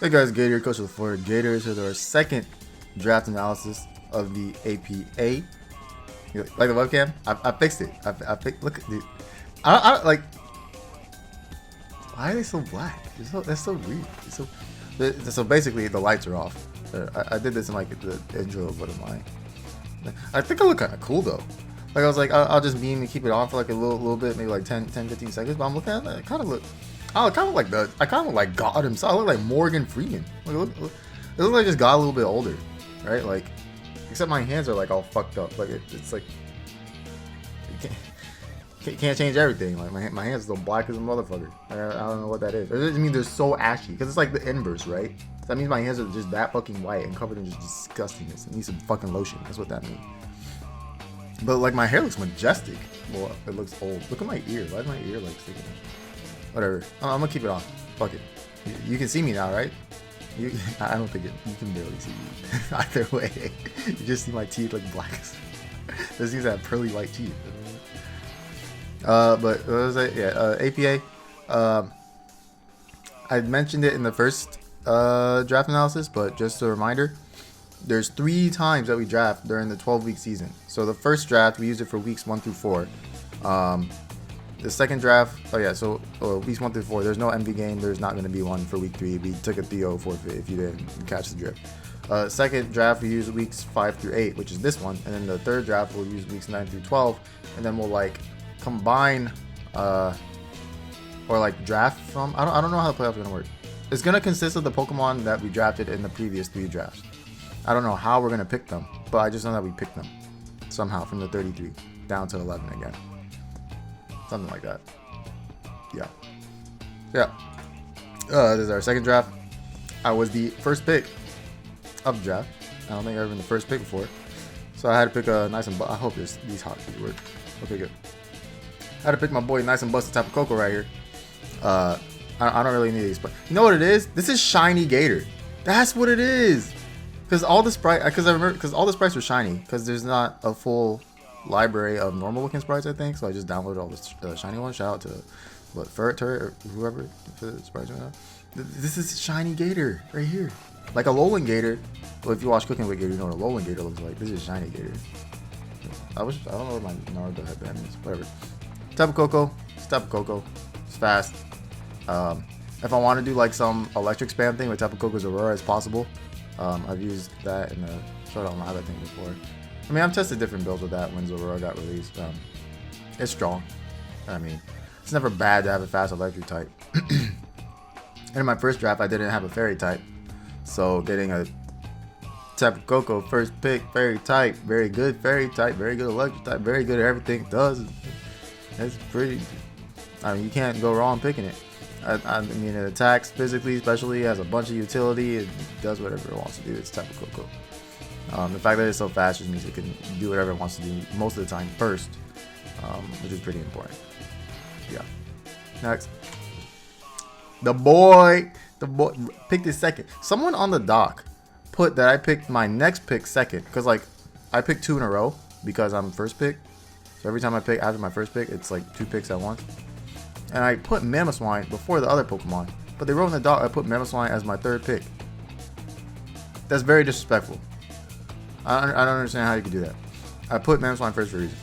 Hey guys, Gator, coach of the Florida Gators, with our second draft analysis of the APA. You like the webcam? I fixed it. I fixed. Look, dude. I like. Why are they so black? That's so weird. So basically, the lights are off. I did this in like the intro of what am I think I look kind of cool though. Like I was like, I'll just beam and keep it on for like a little bit, maybe like 10, 15 seconds. But I'm looking at it, I kind of look like God himself. I look like Morgan Freeman. Like, it looks like I just got a little bit older, right? Like, except my hands are like all fucked up. Like it's like you can't change everything. Like my hands are so black as a motherfucker. I don't know what that is. It doesn't mean they're so ashy because it's like the inverse, right? So that means my hands are just that fucking white and covered in just disgustingness. It needs some fucking lotion. That's what that means. But like my hair looks majestic. Well, it looks old. Look at my ear. Why is my ear like sticking out? Whatever. I'm gonna keep it on. Fuck it. You can see me now, right? I don't think you can barely see me. Either way, you just see my teeth like black. This these have pearly white teeth. But what was it? Yeah, APA. I mentioned it in the first draft analysis, but just a reminder. There's 3 times that we draft during the 12-week season. So the first draft, we used it for weeks 1 through 4. The second draft, weeks 1 through 4, there's no Emvee game. There's not going to be one for week 3. We took a Theo forfeit if you didn't catch the drift. Second draft, we use weeks 5 through 8, which is this one. And then the third draft, we'll use weeks 9 through 12. And then we'll like combine or like draft from, I don't know how the playoffs are going to work. It's going to consist of the Pokemon that we drafted in the previous 3 drafts. I don't know how we're going to pick them, but I just know that we picked them somehow from the 33 down to 11 again. Something like that. Yeah. This is our second draft. I was the first pick of the draft. I don't think I've ever been the first pick before. So I had to pick a nice and I hope these hotkeys work. Okay, good. I had to pick my boy Nice and Busted Tapu Koko right here. I don't really need these, but you know what it is? This is shiny Gator. That's what it is. Because all the sprites were shiny. Because there's not a full library of normal looking sprites, I think. So I just downloaded all the shiny ones. Shout out to Ferret Turret or whoever the sprites right now. This is shiny Gator right here. Like a Alolan Gator. Well, if you watch Cooking with Gator, you know what a Alolan Gator looks like. This is shiny Gator. I don't know what my Naruto headband is. Whatever. Tapu Koko. It's Tapu Koko. It's fast. If I want to do like some electric spam thing with Tapu Koko's Aurora, it's possible. I've used that in the Showdown Live, I think, before. I mean, I've tested different builds with that when Aurora got released. It's strong. I mean, it's never bad to have a fast electric type. And in my first draft, I didn't have a fairy type. So getting a Tapu Koko first pick, fairy type, very good fairy type, very good electric type, very good at everything it does. It's pretty. I mean, you can't go wrong picking it. I mean, it attacks physically, especially, has a bunch of utility. It does whatever it wants to do. It's Tapu Koko. The fact that it's so fast just means it can do whatever it wants to do most of the time first, which is pretty important. Yeah. Next. The boy picked his second. Someone on the doc put that I picked my next pick second because, like, I picked 2 in a row because I'm first pick. So every time I pick after my first pick, it's like 2 picks at once. And I put Mamoswine before the other Pokemon. But they wrote in the doc I put Mamoswine as my 3rd pick. That's very disrespectful. I don't understand how you could do that. I put Mamoswine first for a reason.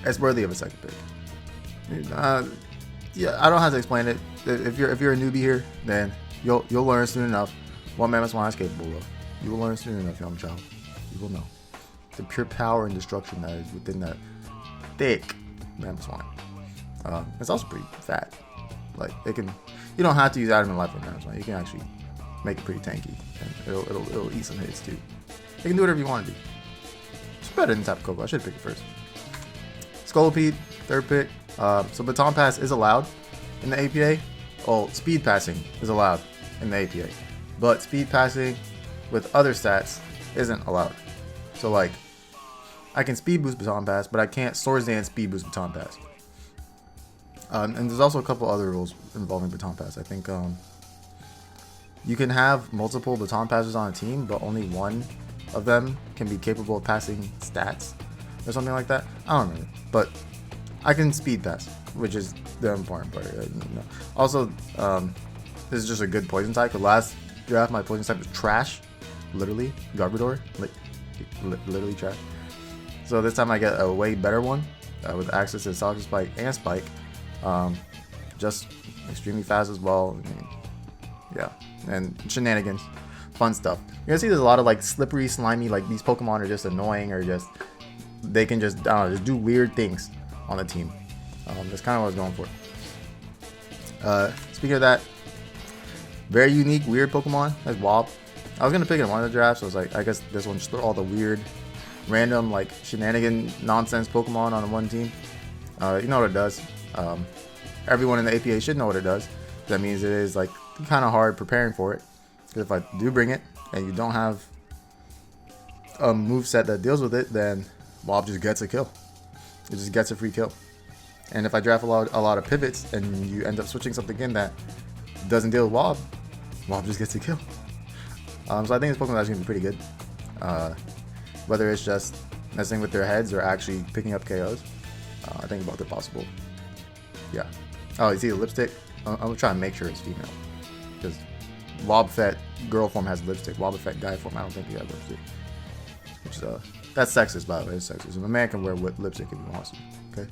It's worthy of a 2nd pick. Yeah, I don't have to explain it. If you're a newbie here, then you'll learn soon enough what Mamoswine is capable of. You will learn soon enough, young child. You will know the pure power and destruction that is within that thick Mamoswine. It's also pretty fat. Like it can, you don't have to use Adamant Life with Mamoswine. You can actually make it pretty tanky, and it'll eat some hits too. You can do whatever you want to do. It's better than Tapu Koko. I should have picked it first. Scolipede, 3rd pick. So Baton Pass is allowed in the APA. Oh, Speed Passing is allowed in the APA, but Speed Passing with other stats isn't allowed. So like, I can Speed Boost Baton Pass, but I can't Swords Dance Speed Boost Baton Pass. And there's also a couple other rules involving Baton Pass. I think you can have multiple Baton Passers on a team, but only one of them can be capable of passing stats or something like that. I don't remember, but I can Speed Pass, which is the important part. Also, this is just a good poison type. The last draft, my poison type was trash, literally Garbodor, literally trash. So this time I get a way better one with access to Soccer Spike and Spike, just extremely fast as well. I mean, yeah, and shenanigans, fun stuff. You're gonna see there's a lot of like slippery, slimy, like these Pokemon are just annoying, or just they can just, I don't know, just do weird things on the team. That's kind of what I was going for. Speaking of that, very unique, weird Pokemon. That's Wob. I was gonna pick it in one of the drafts, so I was like, I guess this one just throw all the weird, random, like shenanigan nonsense Pokemon on one team. You know what it does. Everyone in the APA should know what it does. That means it is like kind of hard preparing for it. Because if I do bring it and you don't have a moveset that deals with it, then Wob just gets a kill. It just gets a free kill. And if I draft a lot of pivots and you end up switching something in that doesn't deal with Wob, Wob just gets a kill. So I think this Pokemon is going to be pretty good. Whether it's just messing with their heads or actually picking up KOs, I think both are possible. Yeah. Oh, you see the lipstick? I'm trying to make sure it's female. Because Wobbuffet girl form has lipstick. Wobbuffet guy form, I don't think he has lipstick. Which that's sexist, by the way. It's sexist. A man can wear lipstick if he wants to. Okay.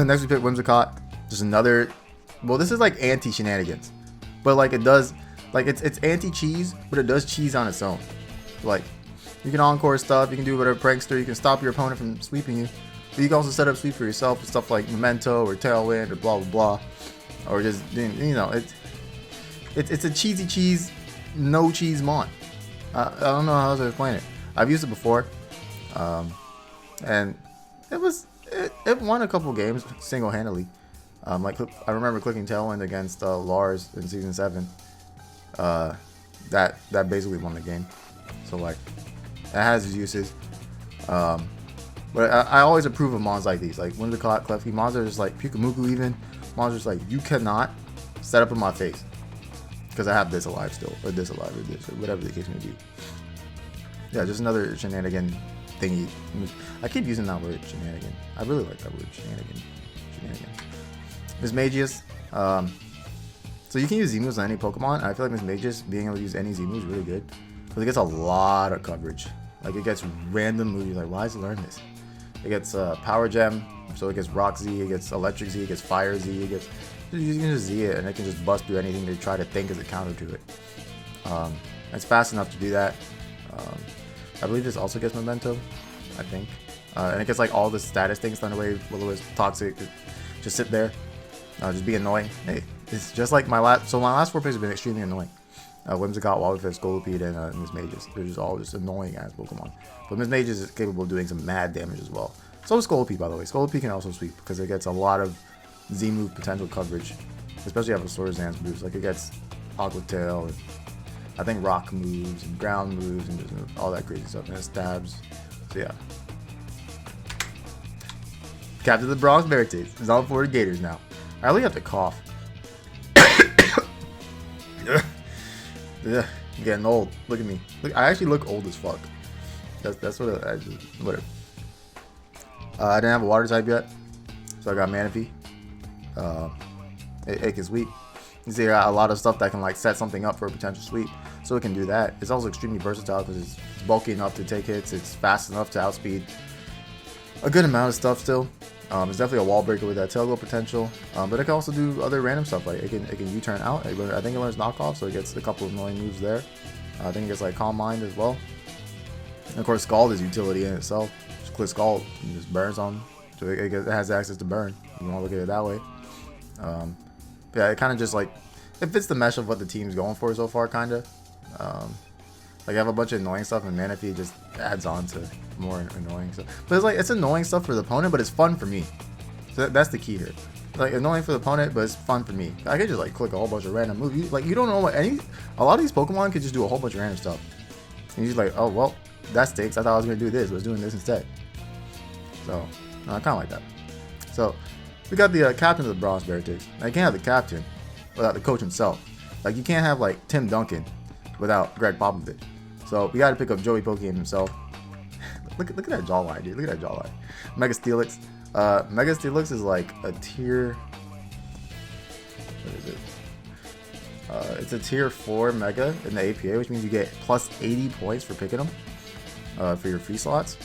Next we pick Whimsicott. Just another. Well, this is like anti-shenanigans, but like it does, like it's anti-cheese, but it does cheese on its own. Like you can encore stuff, you can do whatever prankster, you can stop your opponent from sweeping you, but you can also set up sweep for yourself with stuff like Memento or Tailwind or blah blah blah, or just, you know, it's a cheesy cheese, no cheese mon. I don't know how else to explain it. I've used it before, and it won a couple games single-handedly. Like I remember clicking Tailwind against Lars in season 7. That basically won the game. So like, it has its uses. But I always approve of mons like these, like Whimsicott, Klefki. Mons are just like Pyukumuku even. Mons are just like, you cannot set up in my face because I have this alive still, or this alive, or this, or whatever the case may be. Yeah, just another shenanigan thingy. I keep using that word, shenanigan. I really like that word, shenanigan. Mismagius. So you can use Z-moves on any Pokemon. I feel like Mismagius being able to use any Z-moves is really good because it gets a lot of coverage. Like it gets random moves. You're like, why does it learn this? It gets Power Gem, so it gets Rock Z, it gets Electric Z, it gets Fire Z, it gets. You can just Z it and it can just bust through anything they try to think as a counter to it. It's fast enough to do that. I believe this also gets Memento, I think. And it gets like all the status things, Thunder Wave, Will-O-Wisp, Toxic. Just sit there, just be annoying. Hey, it's just like my last 4 picks have been extremely annoying. Whimsicott, Wobbuffet, Scolipede, and Mismagius. They're just all just annoying ass Pokemon. But Mismagius is capable of doing some mad damage as well. So is Scolipede, by the way. Scolipede can also sweep because it gets a lot of Z-move potential coverage, especially after Swords Dance moves. Like it gets Aqua Tail, and I think Rock moves and Ground moves and just all that crazy stuff, and it stabs. So yeah. Captain the Bronx Veritas is on 4 Gators now. I really have to cough. Yeah, I'm getting old. Look at me. Look, I actually look old as fuck. That's what I just, whatever. I didn't have a water type yet, so I got Manaphy. It can sweep. You see, I got a lot of stuff that can like set something up for a potential sweep, so it can do that. It's also extremely versatile because it's bulky enough to take hits. It's fast enough to outspeed a good amount of stuff still. It's definitely a wall breaker with that tail glow potential, but it can also do other random stuff, like it can U-turn out. I think it learns knockoff, so it gets a couple of annoying moves there. I think it gets like Calm Mind as well. And of course, Scald is utility in itself. Just click Scald and just burns on, so it has access to burn. You want to look at it that way. Yeah, it kind of just like, it fits the mesh of what the team's going for so far, kind of. Like I have a bunch of annoying stuff, and Manaphy just adds on to more annoying stuff. But it's like, it's annoying stuff for the opponent, but it's fun for me. So that's the key here. Like annoying for the opponent, but it's fun for me. I could just like click a whole bunch of random moves. You don't know what a lot of these Pokemon could just do a whole bunch of random stuff. And you're just like, oh well, that stinks. I thought I was gonna do this, but I was doing this instead. So I kind of like that. So we got the captain of the Bronx Beartics. Now you can't have the captain without the coach himself. Like you can't have like Tim Duncan without Greg Popovich. So we got to pick up Joey Pokemon himself. look at that jawline, dude. Look at that jawline. Mega Steelix. Mega Steelix is like a tier. What is it? It's a tier 4 mega in the APA, which means you get plus 80 points for picking them for your free slots.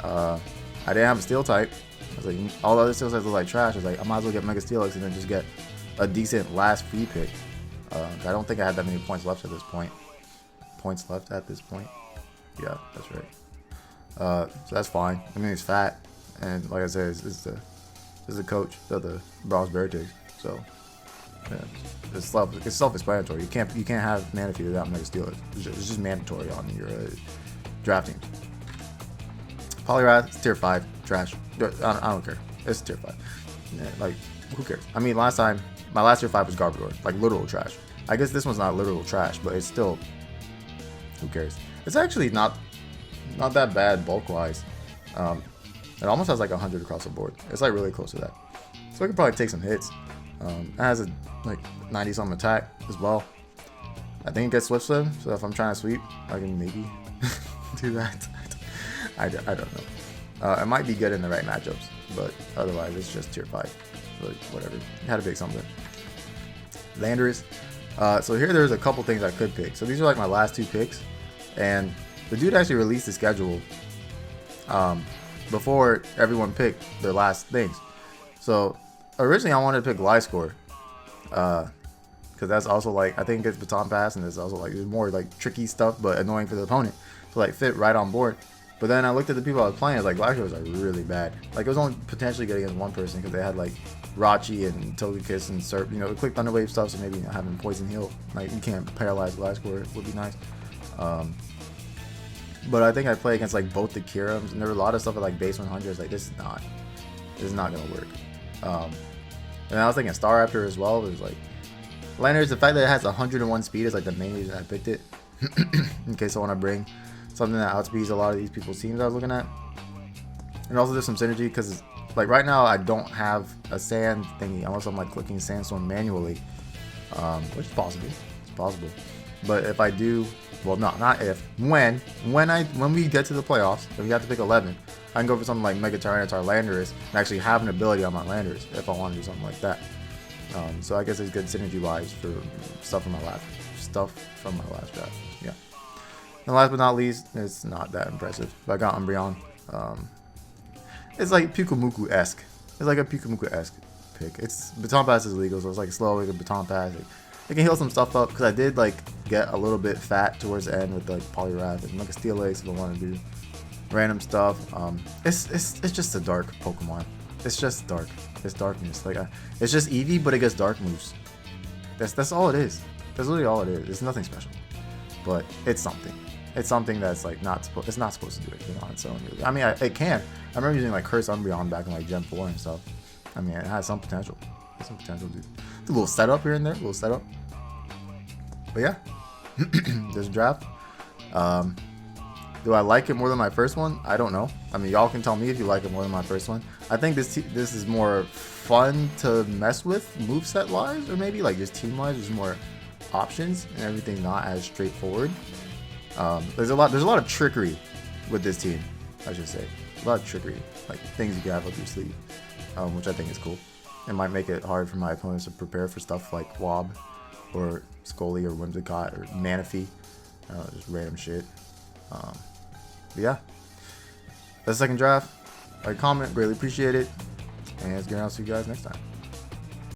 I didn't have a steel type. I was like, all the other steel types look like trash. I was like, I might as well get Mega Steelix and then just get a decent last free pick. I don't think I had that many points left at this point. Yeah, that's right. So that's fine. I mean, he's fat, and like I said, it's the coach of the Bronze Bear Tigs. So yeah, it's self-explanatory. You can't have Manaphy without Mega Steelix. It's just mandatory on your drafting. Poliwrath, it's tier 5, trash. I don't care. It's tier 5. Yeah, like, who cares? I mean, my last tier 5 was Garbodor, like literal trash. I guess this one's not literal trash, but it's still, who cares? It's actually not that bad bulk-wise. It almost has like 100 across the board. It's like really close to that. So I could probably take some hits. It has a like 90-something attack as well. I think it gets Swift Swim, so if I'm trying to sweep, I can maybe do that. I don't know. It might be good in the right matchups, but otherwise it's just tier 5. But whatever. You had to pick something. Landorus. So here there's a couple things I could pick. So these are like my last 2 picks, and the dude actually released the schedule before everyone picked their last things. So originally I wanted to pick Gliscor, because that's also like, I think it's Baton Pass, and it's also like there's more like tricky stuff but annoying for the opponent to like fit right on board. But then I looked at the people I was playing, like Gliscor was like really bad. Like it was only potentially good against one person because they had like Rachi and Togekiss and Serp, you know, quick Thunder Wave stuff, so maybe having Poison Heal, like you can't paralyze Gliscor would be nice. But I think I play against like both the Kirams, and there were a lot of stuff at like base 100s. Like this is not gonna work. And I was thinking Staraptor as well. It was like Landorus, the fact that it has 101 speed is like the main reason I picked it. In case I want to bring something that outspeeds a lot of these people's teams I was looking at. And also there's some synergy because like right now I don't have a sand thingy unless I'm like clicking Sandstorm manually, which is possible. It's possible. But if I do, well, not if, when we get to the playoffs, if we have to pick 11, I can go for something like Mega Tyranitar Landorus and actually have an ability on my Landorus if I want to do something like that. So I guess it's good synergy-wise for stuff from my last draft. Yeah. And last but not least, it's not that impressive. But I got Umbreon. It's like Pyukumuku-esque. It's like a Pyukumuku-esque pick. It's Baton Pass is legal, so it's like slow like a Baton Pass. It can heal some stuff up because I did like get a little bit fat towards the end with like Poliwrath and like a Steelix if I want to do random stuff. It's just a dark Pokemon. It's just dark. It's darkness. Like it's just Eevee, but it gets dark moves. That's all it is. That's literally all it is. It's nothing special, but it's something. It's something that's like it's not supposed to do anything on its own. Really. I mean, it can. I remember using like Curse Umbreon back in like Gen 4 and stuff. I mean, it has some potential. It's some potential, dude. It's a little setup here and there. A little setup. But yeah, this draft. Do I like it more than my first one? I don't know. I mean, y'all can tell me if you like it more than my first one. I think this is more fun to mess with moveset wise, or maybe like just team wise. There's more options and everything not as straightforward. There's a lot of trickery with this team, I should say. A lot of trickery, like things you can have up your sleeve, which I think is cool. It might make it hard for my opponents to prepare for stuff like Wob or Scully or Whimsicott or Manaphy, just random shit. But yeah, that's the second draft. Like, comment, greatly appreciate it, and it's gonna see you guys next time.